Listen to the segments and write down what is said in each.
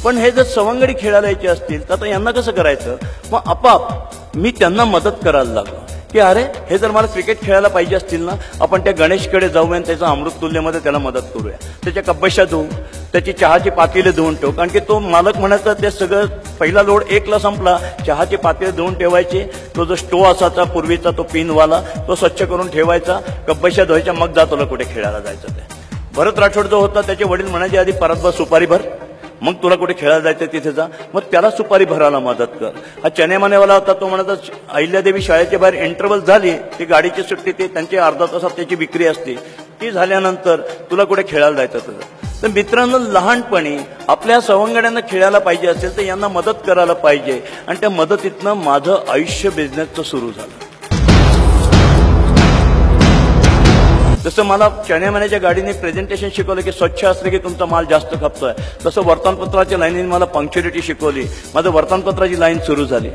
पण हे जर सवंगडी खेळायला यायचे असतील तर आता यांना कसं करायचं? मग आपाप मी त्यांना मदत करायला लागलो की अरे हे जर मला क्रिकेट खेळायला पाहिजे असतील ना, आपण त्या गणेशकडे जाऊया आणि त्याचा अमृत तुल्यमध्ये त्याला मदत करूया. त्याच्या कब्बशा धुवू, त्याची चहाची पातेले धुवून ठेवू. कारण की तो मालक म्हणायचा ते सगळं पहिला लोड 1ला संपला, चहाची पातेले धुवून ठेवायची, तो जो स्टोव असायचा पूर्वीचा तो पिनवाला तो स्वच्छ करून ठेवायचा, कब्बशा धुवायच्या, मग जा तुला कुठे खेळायला जायचं ते. भरत राठोड जो होता त्याचे वडील म्हणायचे आधी परतभर सुपारी भर, मग तुला कुठे खेळायला जायचं तिथे जा, मग त्याला सुपारी भरायला मदत कर. हा चनेमानेवाला होता, तो म्हणत अहिल्यादेवी शाळेच्या बाहेर इंटरव्हल झाली, ती गाडीची सुट्टी, ती त्यांची अर्धा तासात त्याची विक्री असते, ती झाल्यानंतर तुला कुठे खेळायला जायचं तुझं. तर मित्रांनो, लहानपणी आपल्या सवंगड्यांना खेळायला पाहिजे असेल तर यांना मदत करायला पाहिजे. आणि त्या मदतीतनं माझं आयुष्य बिझनेसचं सुरू झालं. जसं मला चण्यामान्याच्या गाडीने प्रेझेंटेशन शिकवलं की स्वच्छ असलं की तुमचा माल जास्त खपतोय, तसं वर्तमानपत्राच्या लाईनीने मला पंक्च्युअलिटी शिकवली. माझं वर्तमानपत्राची लाईन सुरू झाली.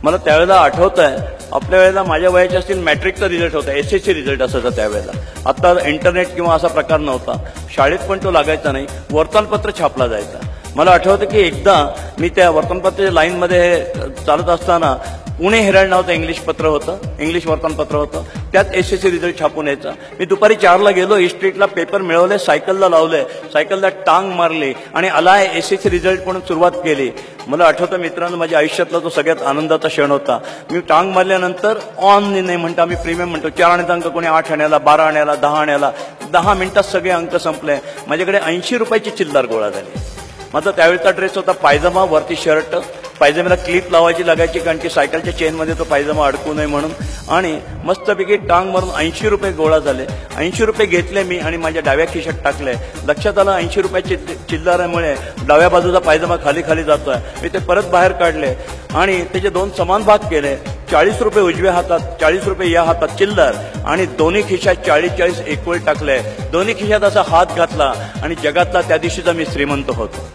मला त्यावेळेला आठवत आहे, आपल्या वेळेला माझ्या वयाचे असतील मॅट्रिकचा रिझल्ट होता, SSC रिझल्ट असायचा त्यावेळेला. आता इंटरनेट किंवा असा प्रकार नव्हता, शाळेत पण तो लागायचा नाही, वर्तमानपत्र छापला जायचा. मला आठवतं की एकदा मी त्या वर्तमानपत्राच्या लाईनमध्ये चालत असताना पुणे हेराल्ड नावाचं इंग्लिश पत्र होतं, इंग्लिश वर्तमानपत्र होतं, त्यात SSC रिझल्ट छापून यायचा. मी दुपारी 4ला गेलो, इस्ट्रीटला पेपर मिळवले, सायकलला लावले, सायकलला टांग मारली आणि आलाय SSC रिझल्ट म्हणून सुरुवात केली. मला आठवतं मित्रांनो, माझ्या आयुष्यातला तो सगळ्यात आनंदाचा क्षण होता. मी टांग मारल्यानंतर ऑन नाही म्हणतो, आम्ही प्रीमियम म्हणतो, 4 आण्याचा अंक कोणी 8 आण्याला, 12 आण्याला, 10 आण्याला, 10 मिनिटात सगळे अंक संपले. माझ्याकडे 80 रुपयाची चिल्लर गोळा झाली. माझा त्यावेळेचा ड्रेस होता पायजमा, वरती शर्ट, पायजमेला क्लिप लावायची लागायची कारण की सायकलच्या चेनमध्ये तो पायजमा अडकू नये म्हणून. आणि मस्तपैकी टांग मारून 80 रुपये गोळा झाले. 80 रुपये घेतले मी आणि माझ्या डाव्या खिशात टाकले. लक्षात आलं 80 रुपयाची चिल्लरामुळे डाव्या बाजूचा पायजमा खाली खाली जातोय. मी ते परत बाहेर काढले आणि त्याचे 2 समान भाग केले. 40 रुपये उजव्या हातात, 40 रुपये या हातात चिल्लर, आणि दोन्ही खिशात 40-40 इक्वल टाकले. दोन्ही खिशात असा हात घातला आणि जगातला त्या दिवशीचा मी श्रीमंत होतो.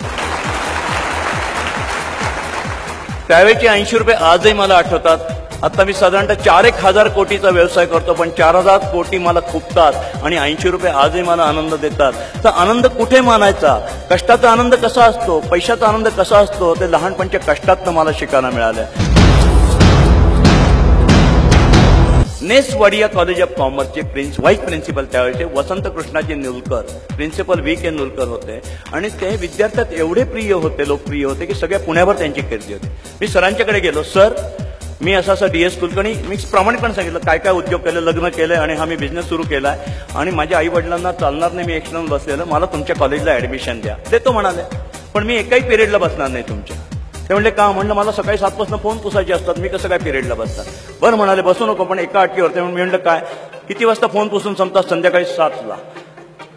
त्यावेळेचे 80 रुपये आजही मला आठवतात. आता मी साधारणतः 4,000 कोटीचा व्यवसाय करतो, पण 4,000 कोटी मला खुपतात आणि 80 रुपये आजही मला आनंद देतात. तर आनंद कुठे मानायचा? कष्टाचा आनंद कसा असतो, पैशाचा आनंद कसा असतो, ते लहानपणच्या कष्टातनं मला शिकायला मिळालं. नेस वाडिया कॉलेज ऑफ कॉमर्सचे व्हाईस प्रिन्सिपल त्यावेळेचे वसंत कृष्णाजी नुलकर, प्रिन्सिपल VK नुलकर होते. आणि ते विद्यार्थ्यात एवढे प्रिय होते, लोकप्रिय होते की सगळ्या पुण्यावर त्यांची कीर्ती होती. मी सरांच्याकडे गेलो, सर मी असं DS कुलकर्णी, मी प्रामाणिकपणे सांगितलं काय काय उद्योग केले, लग्न केलं आणि हा मी बिझनेस सुरू केलाय आणि माझ्या आई वडिलांना चालणार नाही, मी एक्सटर्नल बसलेलं, मला तुमच्या कॉलेजला ऍडमिशन द्या. ते तो म्हणाले, पण मी एकाही पिरियडला बसणार नाही तुमच्या. ते म्हणले का? म्हणलं मला सकाळी 7 वाजता फोन पुसायचे असतात, मी कसं काय पिरियडला बसतात? बरं म्हणाले, बसू नको, पण एका अटीवर. ते मी म्हणलं काय? किती वाजता फोन पुसून संपतात? संध्याकाळी 7ला.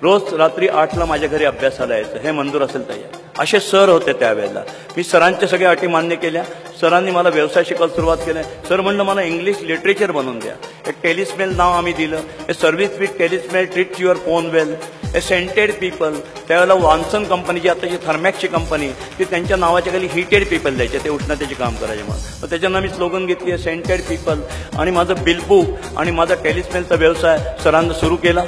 रोज रात्री 8ला माझ्या घरी अभ्यासाला यायचं, हे मंजूर असेल तयार. असे सर होते त्यावेळेला. मी सरांच्या सगळ्या अटी मान्य केल्या. सरांनी मला व्यवसाय शिकायला सुरुवात केली. सर म्हणलं मला इंग्लिश लिटरेचर बनवून द्या. एक टेलिस्मेल नाव आम्ही दिलं. A service with Telesmile treats your phone well. A scented people. त्यावेळेला वॉन्सन कंपनीची, आताची थर्मॅक्सची कंपनी, ती त्यांच्या नावाच्या खाली हीटेड पीपल द्यायचे, ते उष्णतेचे काम करायचे म्हणून. तर त्याच्यानं मी स्लोगन घेतली आहे सेंटेड पीपल. आणि माझं बिलबुक आणि माझा टेलिस्मेलचा व्यवसाय सरांना सुरू केला.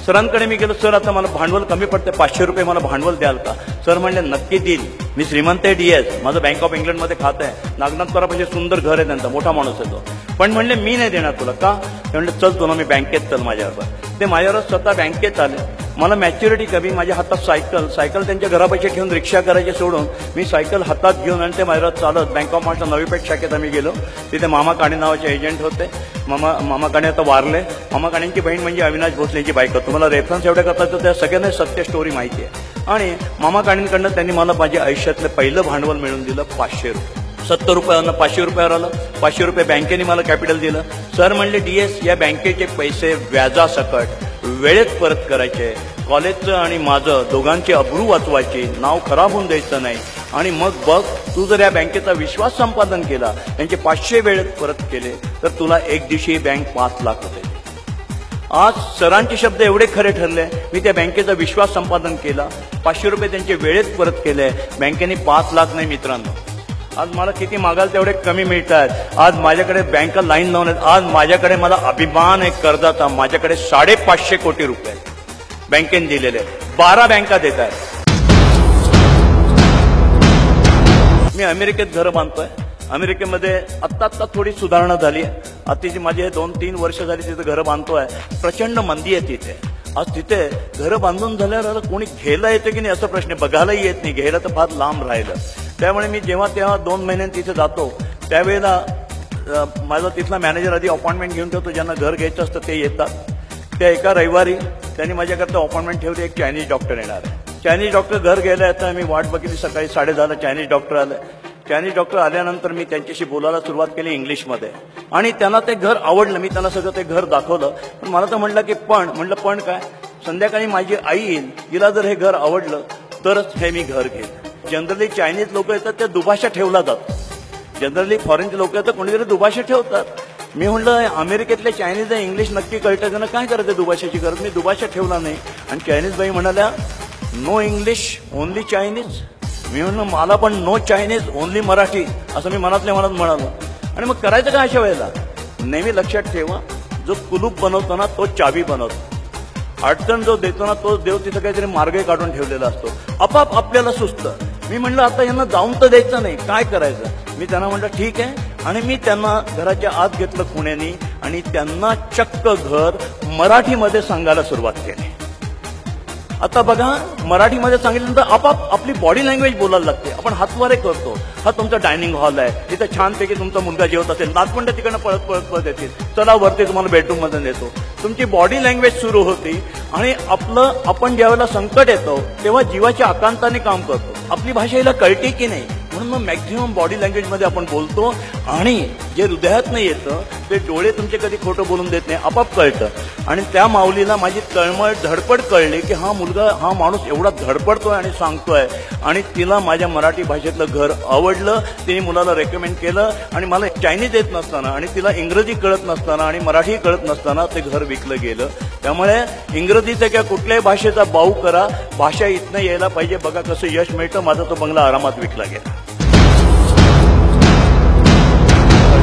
सरांकडे मी गेलो, सर आता मला भांडवल कमी पडते, 500 रुपये मला भांडवल द्याल का? सर म्हणले नक्की देईल, मी श्रीमंत आहे, DS, माझं बँक ऑफ इंग्लंडमध्ये खातं आहे, नागनाथपरापाशी सुंदर घर आहे त्यांचा, मोठा माणूस आहे तो. पण म्हणले मी नाही देणार तुला. का? ते म्हणले चल तुला मी बँकेत चल माझ्याबरोबर. ते माझ्यावर स्वतः बँकेत आले. मला मॅच्युरिटी कमी, माझ्या हातात सायकल त्यांच्या घरापाशी ठेवून रिक्षा करायचे सोडून मी सायकल हातात घेऊन आणि ते माझ्यावर चालत बँक ऑफ महाराष्ट्र नवी पेठ शाखेत आम्ही गेलो. तिथे मामा काणे नावाचे एजंट होते. मामा काणे आता वारले. मामा काणेंची बहीण म्हणजे अविनाश भोसलेची बायको. तुम्हाला रेफरन्स एवढं करता तर त्या सगळ्यांना सत्य स्टोरी माहिती आहे. आणि मामा काणेंकडनं त्यांनी मला माझ्या आयुष्यातलं पहिलं भांडवल मिळवून दिलं 500 रुपये. 70 रुपयानं 500 रुपयावर आलं. 500 रुपये बँकेने मला कॅपिटल दिलं. सर म्हणले DS या बँकेचे पैसे व्याजासकट वेळेत परत करायचे. कॉलेजचं आणि माझं दोघांची अब्रू वाचवायची, नाव खराब होऊन द्यायचं नाही. आणि मग बघ, तू जर या बँकेचा विश्वास संपादन केला, त्यांचे 500 वेळेत परत केले, तर तुला एक दिवशी बँक 5 लाख होते. आज सरांचे शब्द एवढे खरे ठरले. मी त्या बँकेचा विश्वास संपादन केला, 500 रुपये त्यांचे वेळेत परत केले. बँकेने 5 लाख नाही मित्रांनो. आज मला किती मागाल तेवढे कमी मिळतात. आज माझ्याकडे बँका लाईन लावून आहेत. आज माझ्याकडे मला अभिमान आहे कर्जाचा. माझ्याकडे 550 कोटी रुपये बँकेने दिलेले, 12 बँका देत आहेत. मी अमेरिकेत घरं बांधतोय. अमेरिकेमध्ये आत्ता थोडी सुधारणा झाली आहे. आता माझे 2-3 वर्ष झाली तिथे घरं बांधतोय. प्रचंड मंदी आहे तिथे. आज तिथे घरं बांधून झाल्यावर कोणी घ्यायला येतं की नाही असा प्रश्न, बघायलाही येत नाही, घ्यायला तर फार लांब राहिलं. त्यामुळे मी जेव्हा 2 महिन्यांनी तिथे जातो त्यावेळेला माझा तिथला मॅनेजर आधी अपॉइंटमेंट घेऊन ठेवतो. ज्यांना घर घ्यायचं असतं ते येतात. त्या एका रविवारी त्यांनी माझ्याकरता अपॉइंटमेंट ठेवली. एक चायनीज डॉक्टर येणार आहे. चायनीज डॉक्टर घर घ्यायला येतं. मी वाट बघितली. सकाळी 10:30 चायनीज डॉक्टर आले. चायनीज डॉक्टर आल्यानंतर मी त्यांच्याशी बोलायला सुरुवात केली इंग्लिशमध्ये. आणि त्यांना ते घर आवडलं. मी त्यांना सगळं ते घर दाखवलं. पण मला तर म्हटलं की पण काय, संध्याकाळी माझी आई येईल, तिला जर हे घर आवडलं तरच हे मी घर घेईन. जनरली चायनीज लोक येतात त्या दुभाषा ठेवला जातो. जनरली फॉरेनचे लोक येतात कोणीतरी दुभाषा ठेवतात. मी म्हटलं अमेरिकेतल्या चायनीज इंग्लिश नक्की कळतं त्यांना, काय करायचं दुभाषाची गरज. मी दुभाषा ठेवला नाही. आणि चायनीज बाई म्हणाल्या नो इंग्लिश ओनली चायनीज. मी म्हणलं मला पण नो चायनीज ओनली मराठी, असं मी मनातल्या मनात म्हणालो. आणि मग करायचं काय अशा वेळेला. नेहमी लक्षात ठेवा, जो कुलूप बनवतो ना तो चावी बनवतो. अडचण जो देतो ना तो देव तिथं काहीतरी मार्ग काढून ठेवलेला असतो. आपाप आपल्याला सुचतं. मी म्हटलं आता यांना जाऊन तर द्यायचं नाही, काय करायचं. मी त्यांना म्हटलं ठीक आहे. आणि मी त्यांना घराच्या आत घेतलं पुण्यानी आणि त्यांना चक्क घर मराठीमध्ये सांगायला सुरुवात केली. आता बघा, मराठीमध्ये सांगितल्यानंतर आपाप आपली बॉडी लँग्वेज बोलायला लागते. आपण हातवारे करतो. हा तुमचा डायनिंग हॉल आहे, तिथे छानपैकी तुमचा मुलगा जेवत असेल, नातवंड तिकडनं पळत येतील, चला वरती तुम्हाला बेडरूम मध्ये नेतो. तुमची बॉडी लँग्वेज सुरू होती. आणि आपण ज्यावेळेला संकट येतो तेव्हा जीवाच्या आकांताने काम करतो. आपली भाषा हिला कळते की नाही, म्हणून मग मॅक्झिमम बॉडी लँग्वेजमध्ये आपण बोलतो. आणि जे हृदयात नाही येतं ते डोळे तुमचे कधी खोटं बोलून देत नाही, आपाप कळतं. आणि त्या माऊलीला माझी तळमळ धडपड कळली की हा माणूस एवढा धडपडतोय आणि सांगतोय. आणि तिला माझ्या मराठी भाषेतलं घर आवडलं. तिने मुलाला रेकमेंड केलं. आणि मला चायनीज येत नसताना आणि तिला इंग्रजी कळत नसताना आणि मराठी कळत नसताना ते घर विकलं गेलं. त्यामुळे इंग्रजीचा किंवा कुठल्याही भाषेचा बाऊ करा, भाषा इथनं यायला पाहिजे. बघा कसं यश मिळतं. माझा तो बंगला आरामात विकला गेला.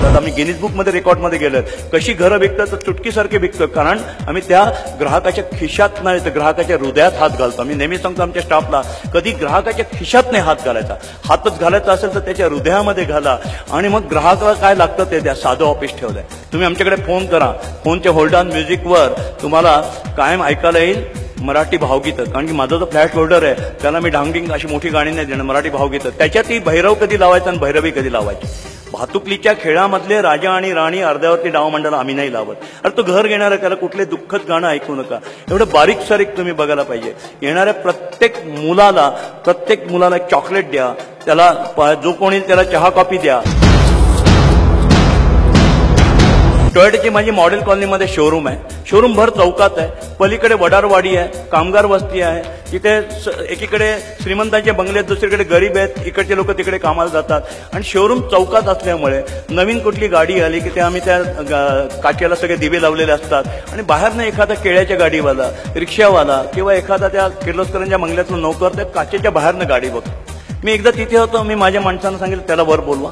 आम्ही गिनीज बुकमध्ये रेकॉर्डमध्ये गेलो. कशी घरं विकतात तर चुटकीसारखे विकतो. कारण आम्ही त्या ग्राहकाच्या खिशात नाही तर ग्राहकाच्या हृदयात हात घालतो. आम्ही नेहमी सांगतो आमच्या स्टाफला, कधी ग्राहकाच्या खिशात नाही हात घालायचा. हातच घालायचा असेल तर त्याच्या हृदयामध्ये घाला. आणि मग ग्राहकाला काय लागतं ते द्या. साधं ऑफिस ठेवलंय. तुम्ही आमच्याकडे फोन करा. फोनच्या होल्ड ऑन म्युझिकवर तुम्हाला कायम ऐकायला येईल मराठी भावगीतं. कारण की माझा जो फ्लॅश होल्डर आहे त्याला मी ढांगिंग अशी मोठी गाणी नाही देणार, मराठी भावगीतं. त्याच्यातही भैरव कधी लावायचं आणि भैरवी कधी लावायची. भातुकलीच्या खेळामधले राजा आणि राणी अर्ध्यावरती डावमंडळ आम्ही नाही लावत. अरे तो घर घेणार आहे त्याला कुठले दुःखद गाणं ऐकू नका. एवढं बारीक सारीक तुम्ही बघायला पाहिजे. येणाऱ्या प्रत्येक मुलाला एक चॉकलेट द्या. त्याला जो कोणी त्याला चहा कॉफी द्या. टोयोटाची माझी मॉडेल कॉलनीमध्ये शोरूम आहे. शोरूम भर चौकात आहे. पलीकडे वडारवाडी आहे, कामगार वस्ती आहे. तिथे एकीकडे श्रीमंतांचे बंगले आहेत, दुसरीकडे गरीब आहेत. इकडचे लोक तिकडे कामाला जातात. आणि शोरूम चौकात असल्यामुळे नवीन कुठली गाडी आली की ते आम्ही त्या काचेला सगळे दिवे लावलेले असतात. आणि बाहेरनं एखादा केळ्याच्या गाडीवाला, रिक्षावाला किंवा एखादा त्या किर्लोस्करांच्या बंगल्यातलं नोकर त्या काचेच्या बाहेरनं गाडी बघतो. मी एकदा तिथे होतो. मी माझ्या माणसांना सांगितलं त्याला वर बोलवा.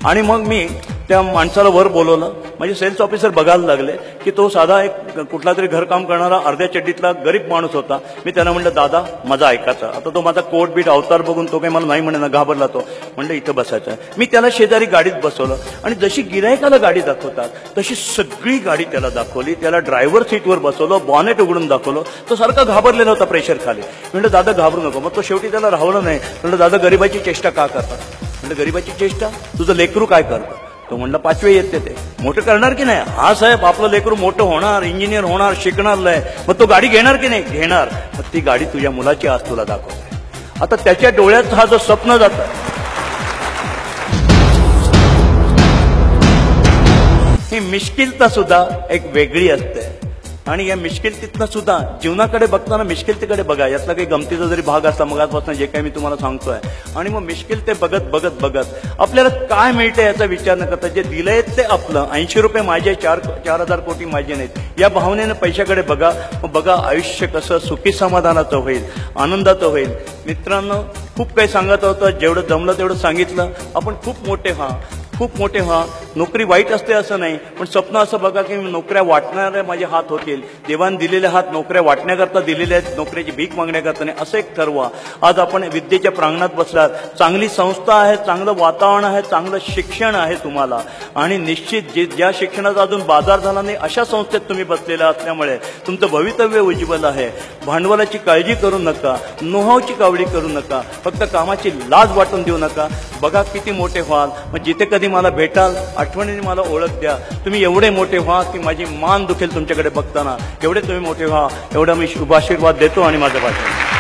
आणि मग मी त्या माणसाला वर बोलवलं. माझे सेल्स ऑफिसर बघायला लागले की तो साधा एक कुठला तरी घरकाम करणारा अर्ध्या चड्डीतला गरीब माणूस होता. मी त्याला म्हणलं दादा माझा ऐकायचा. आता तो माझा कोट बीट अवतार बघून तो काही मला नाही म्हणे ना, घाबरला तो. म्हणलं इथं बसायचं. मी त्याला शेजारी गाडीत बसवलं. आणि जशी गिरायकाला गाडी दाखवतात तशी सगळी गाडी त्याला दाखवली. त्याला ड्रायव्हर सीटवर बसवलं, बॉनेट उघडून दाखवलं. तो सारखा घाबरलेला होता प्रेशर खाली. म्हणलं दादा घाबरू नको. मग तो शेवटी त्याला राहवलं नाही. म्हणलं दादा गरिबाची चेष्टा का करतात. म्हणलं गरिबाची चेष्टा तुझं लेकरू काय करतं. तो म्हणलं 5वी येते ते मोठं करणार की नाही. हा साहेब आपलं लेकरू मोठं होणार, इंजिनियर होणार, शिकणार लय. मग तो गाडी घेणार की नाही. घेणार. मग ती गाडी तुझ्या मुलाची आज तुला दाखवते. आता त्याच्या डोळ्यात हा जो स्वप्न जातं. ही मिश्किलता सुद्धा एक वेगळी असते. आणि या मिश्किलतीतनं सुद्धा जीवनाकडे बघताना मिश्किलतेकडे बघा. यातला काही गमतीचा जरी भाग असला मगापासून जे काही मी तुम्हाला सांगतोय. आणि मग मिश्किलते बघत आपल्याला काय मिळतं याचा विचार न करता जे दिलंय ते आपलं. 80 रुपये माझे, 4,000 कोटी माझे नाहीत या भावनेनं पैशाकडे बघा. मग बघा आयुष्य कसं सुखी समाधानाचं होईल, आनंदाचं होईल. मित्रांनो खूप काही सांगत होतं. जेवढं जमलं तेवढं सांगितलं. आपण खूप मोठे खूप मोठे व्हा. नोकरी वाईट असते असं नाही, पण स्वप्न असं बघा की नोकऱ्या वाटणारे माझे हात होतील. देवान दिलेले हात नोकऱ्या वाटण्याकरता दिलेले आहेत, नोकरीची भीक मागण्याकरता नाही, असं एक ठरवा. आज आपण विद्येच्या प्रांगणात बसलात, चांगली संस्था आहे, चांगलं वातावरण आहे, चांगलं शिक्षण आहे तुम्हाला, आणि निश्चित ज्या शिक्षणाचा अजून बाजार झाला नाही अशा संस्थेत तुम्ही बसलेला असल्यामुळे तुमचं भवितव्य उज्ज्वल आहे. भांडवलाची काळजी करू नका, नोहावची कावडी करू नका, फक्त कामाची लाज वाटून देऊ नका. बघा किती मोठे व्हाल. मग जिथे कधी मला भेटाल आठवणीने मला ओळख द्या. तुम्ही एवढे मोठे व्हा की माझी मान दुखेल तुमच्याकडे बघताना. एवढे तुम्ही मोठे व्हा, एवढा मी शुभाशीर्वाद देतो आणि माझं भाषण